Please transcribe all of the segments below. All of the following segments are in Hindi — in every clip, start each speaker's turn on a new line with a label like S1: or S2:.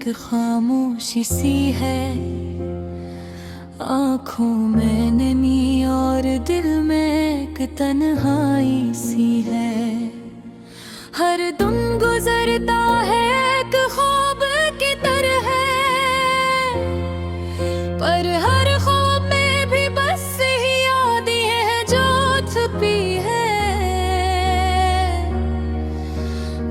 S1: एक खामोशी सी है, आँखों में नमी और दिल में एक तन्हाई सी है। हर दिन गुजरता है एक ख्वाब की तरह है, पर हर ख्वाब में भी बस ही यादें हैं जो छुपी है।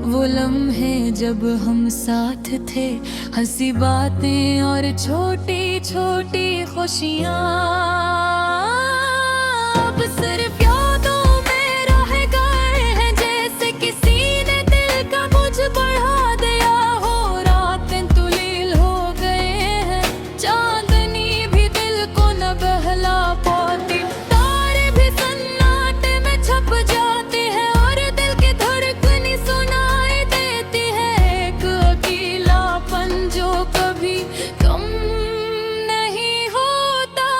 S1: वो लम्हे जब हम साथ थे, हंसी बातें और छोटी छोटी खुशियाँ, अब सिर्फ यादों में रह गए हैं। जैसे किसी ने दिल का बोझ बढ़ा दिया हो, रातें तुलील हो गए हैं, चांदनी भी दिल को न बहला पाती, तारे भी सन्नाटे में छप जाते हैं और दिल की धड़कन सुनाई देती है। एक अकेलापन जो कभी कम नहीं होता,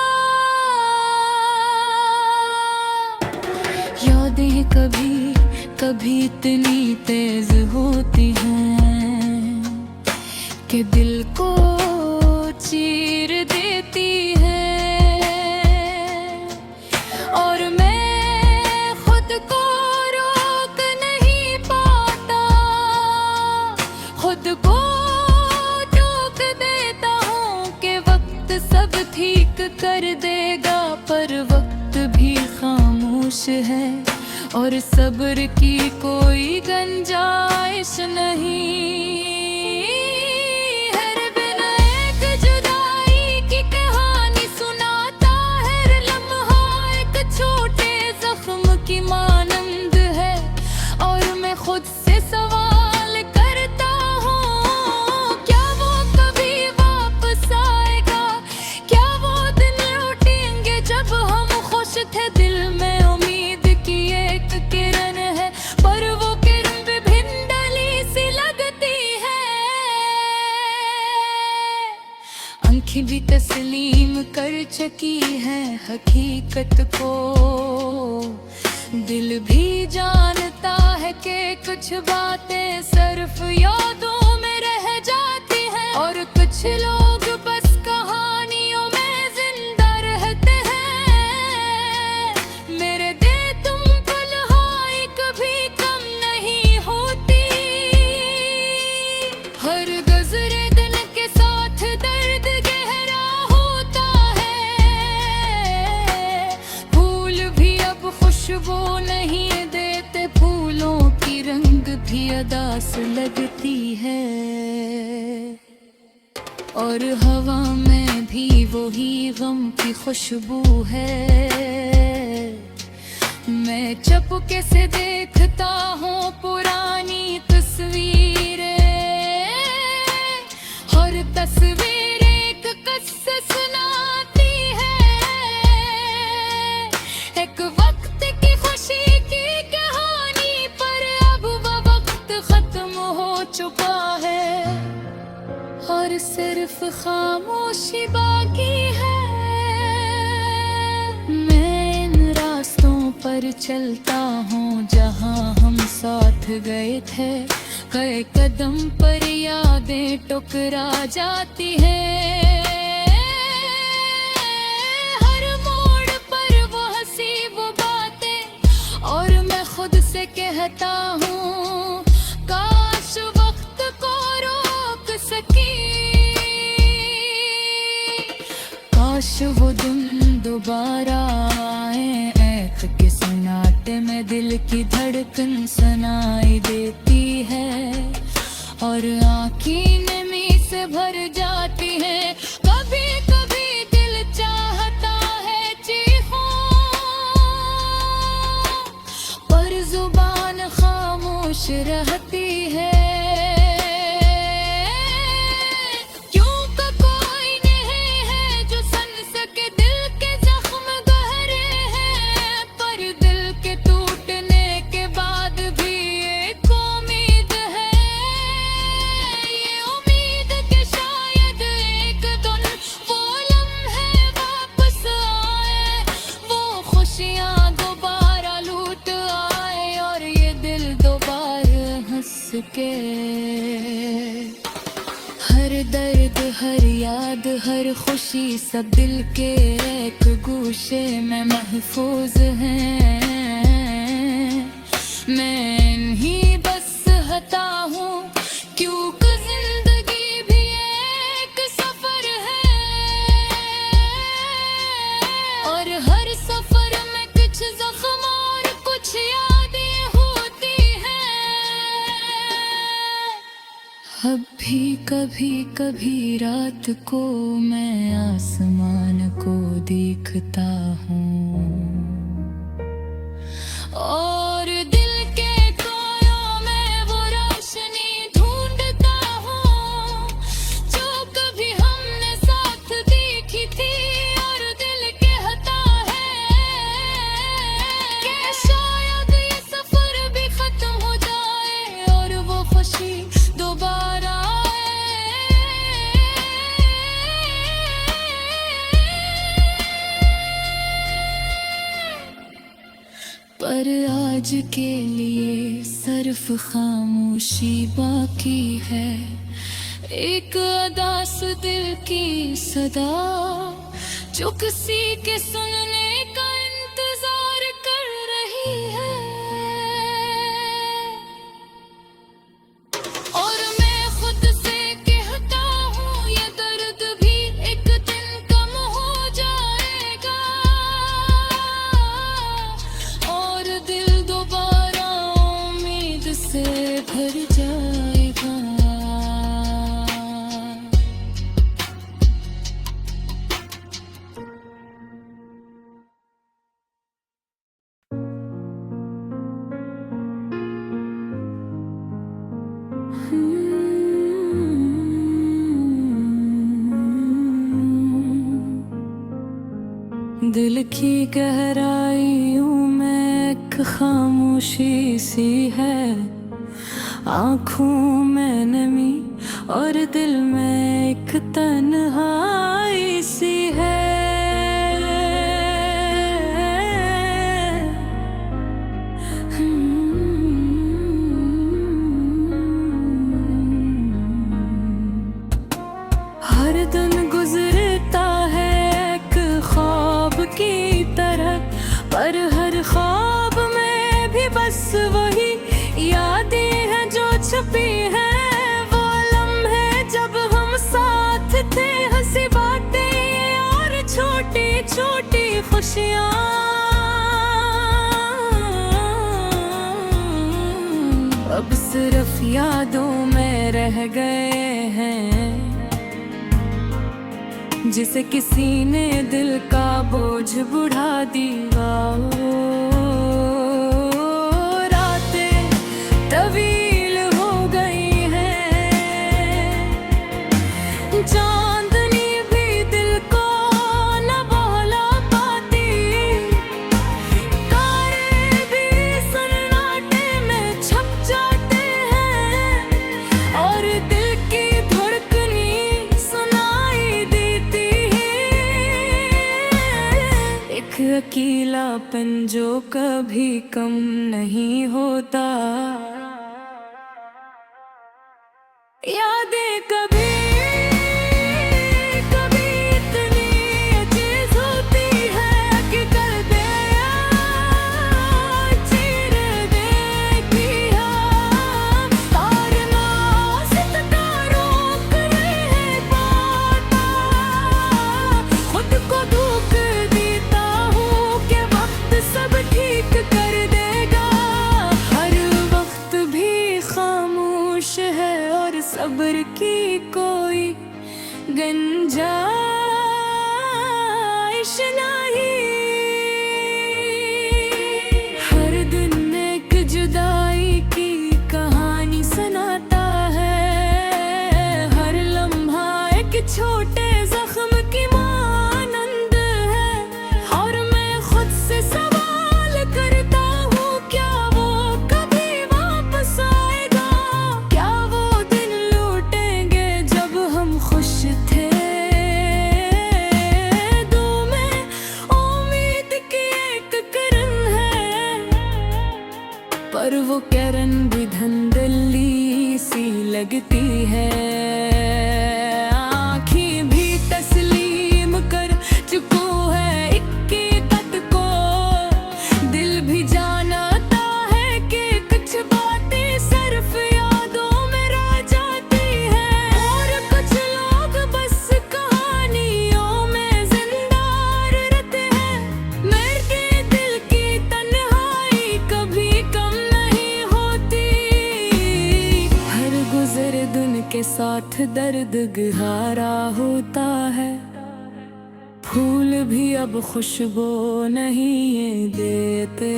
S1: यादें कभी कभी इतनी तेज होती हैं कि दिल को चीर देती है। और मैं खुद को रोक नहीं पाता, खुद को टोक देता हूँ कि वक्त सब ठीक कर देगा, पर वक्त भी खामोश है और सब्र की कोई गुंजाइश नहीं। हर बिना एक जुदाई की कहानी सुनाता है, हर लम्हा एक छोटे जख्म की मानंद है। और मैं खुद से सवाल करता हूँ, क्या वो कभी वापस आएगा? क्या वो दिन लौटेंगे जब हम खुश थे? दिल में उम्मीद की एक किरण है, पर वो किरण विभिन्न डली सी लगती है। आंखें भी तस्लीम कर चुकी है हकीकत को, दिल भी जानता है कि कुछ बातें सिर्फ यादों में रह जाती हैं, और कुछ लोग बस कहानियों में जिंदा रहते हैं। मेरे दिल तुम तन्हाई कभी कम नहीं होती, हर गुजरे दिन के साथ दर्द गहरा होता है। फूल भी अब खुशबू नहीं देते, फूलों की रंग भी अदास लगती है। और हवा में भी वही गम की खुशबू है। मैं चुपके से देखता हूँ पुरानी तस्वीरें, हर तस्वीर एक किस्सा सुनाती है, एक वक्त की खुशी की कहानी, पर अब वो वक्त खत्म हो चुका है और सिर्फ खामोशी बाकी है। मैं इन रास्तों पर चलता हूँ जहाँ हम साथ गए थे, कई कदम पर यादें टुकरा जाती हैं। हर मोड़ पर वो हंसी वो बातें, और मैं खुद से कहता हूँ काश वक्त को रोक सकी, काश वो दिन दोबारा आए। ऐख के सन्नाटे में दिल की धड़कन सुनाई देती है, और आँखें नमी से भर जाती हैं। कभी कभी दिल चाहता है चीखूं, पर जुबान खामोश रहती है। के हर दर्द, हर याद, हर खुशी, सब दिल के एक गोशे में महफूज हैं। मैं नहीं बस हता हूँ, क्योंकि जिंदगी भी एक सफर है, और हर सफर में कुछ जख्म और कुछ यादें होती हैं। अब भी कभी कभी रात को मैं आसमान को देखता हूँ, और दिल के कोयों में वो रोशनी ढूंढता हूँ, जो कभी हमने साथ देखी थी, और दिल कहता है कि शायद ये सफर भी खत्म हो जाए, और वो खुशी दोबारा पर आज के लिए सिर्फ खामोशी बाकी है, एक अदास दिल की सदा जो किसी के सुनने का इंतजार कर रही है। और मैं खुद से कहता हूँ, ये दर्द भी एक दिन कम हो जाएगा, और दिल दोबारा उम्मीद से भर जाएगा। दिल की गहराइयों में एक खामोशी सी है, आँखों में नमी और दिल में एक तन्हाई सी है। हर दिन गुजरता है एक ख्वाब की तरह, पर हर ख्वाब में भी बस वही यादें हैं जो छुपी हैं। वो लम्हे जब हम साथ थे, हंसी बातें और छोटी छोटी खुशियाँ, अब सिर्फ यादों में रह गए हैं, जिसे किसी ने दिल का बोझ बढ़ा दिया। रातें तवील हो गई हैं, चांदनी भी दिल को न बहला पाती, तारे भी सन्नाटे में छप जाते हैं, और दिल की धड़कनी सुनाई देती एक अकेलापन जो कभी कम नहीं होता। यादें कभी कभी इतनी अजीज होती है कि कर दे चीर देती है। तारना सितारों करे है पाता, खुद को धोख देता हूँ कि वक्त सब ठीक कर देगा। हर वक्त भी खामोश है और सब्र की कोई गुंजाइश नहीं। हर दिन एक जुदाई की कहानी सुनाता है, हर लम्हा एक छोटे जख्म की मानंद है, और मैं खुद से सवाल करता हूँ, क्या वो कभी वापस आएगा? क्या वो दिन लौटेंगे जब हम खुश थे? दो में उम्मीद की एक किरण है, पर वो किरण भी धुंधली सी लगती है। साथ दर्द गहरा होता है। फूल भी अब खुशबू नहीं ये देते,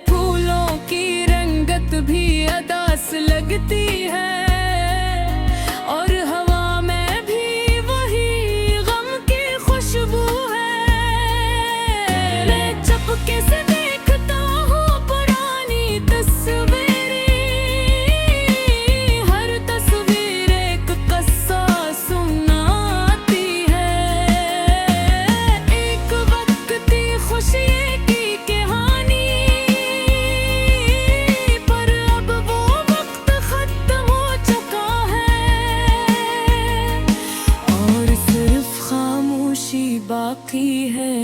S1: फूलों की रंगत भी अदास लगती है, और हवा में भी वही गम की खुशबू है। मैं चुपके से देखता हूँ पुरानी तस्वीरें, हर तस्वीर एक किस्सा सुनाती है। एक वक्त थी खुशी की कहानी, पर अब वो वक्त खत्म हो चुका है, और सिर्फ खामोशी बाकी है।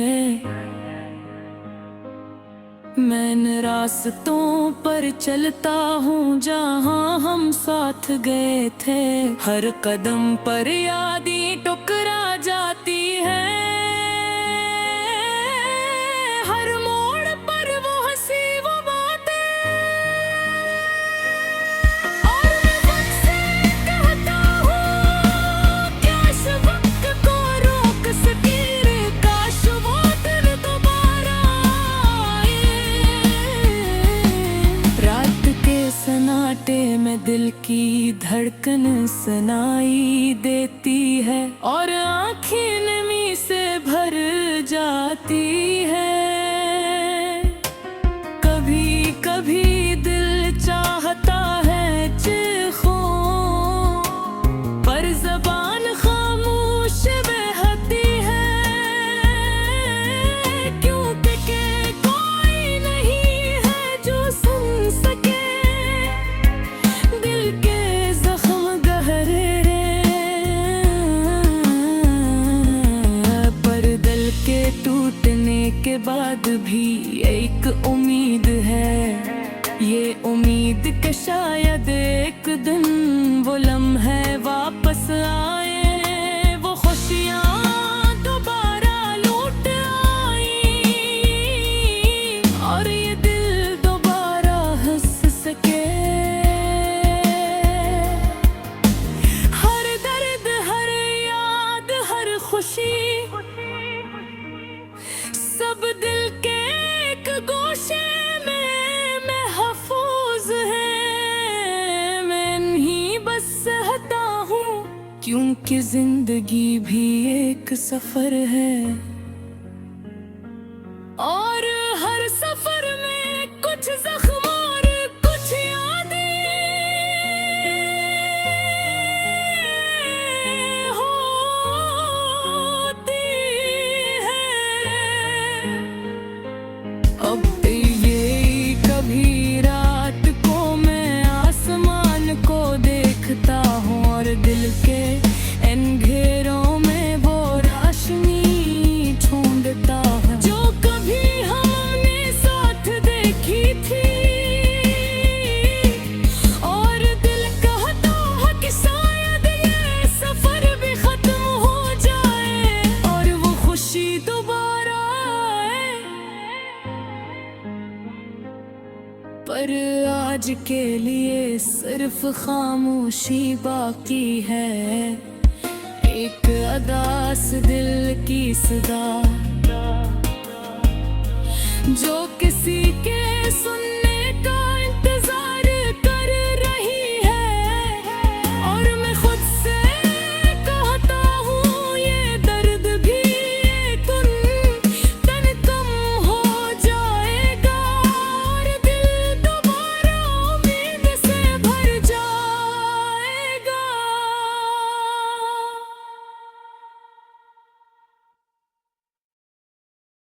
S1: मैं इन रास्तों पर चलता हूँ जहाँ हम साथ गए थे, हर कदम पर यादें टुकरा जाती है। हर मोड़ पर वो हंसी वो बातें, और मैं खुद से कहता हूँ काश वक्त को रोक सके रे, काश वो दिन दोबारा आए। रात के सन्नाटे में दिल की धड़कन सुनाई देती है, और आँखें नमी से भर जाती है। कभी कभी दिल चाहता है चीखूं, पर ज़बान खामोश बहती है, क्योंकि कोई नहीं है जो सुन सके दिल के जख्म गहरे। पर दिल के टूटने के बाद भी एक उम्मीद है, ये उम्मीद कि शायद एक दिन वो लम्हे वापस आए, वो खुशियाँ दोबारा लौट आई, और ये दिल दोबारा हंस सके। हर दर्द, हर याद, हर खुशी, सब दिल के एक गोशे में महफूज है। मैं नहीं बस सहता हूँ, क्योंकि जिंदगी भी एक सफर है, और हर सफर में कुछ जख्म और कुछ यादें होती हैं। अब ये कभी रात को मैं आसमान को देखता हूँ, और दिल के इन घेरों में वो रोशनी ढूंढता है, जो कभी हमने साथ देखी थी। और दिल कहता है कि शायद ये सफर भी खत्म हो जाए, और वो खुशी दोबारा आए। पर आज के लिए सिर्फ खामोशी बाकी है, एक अदास दिल की सदा जो किसी के सुनने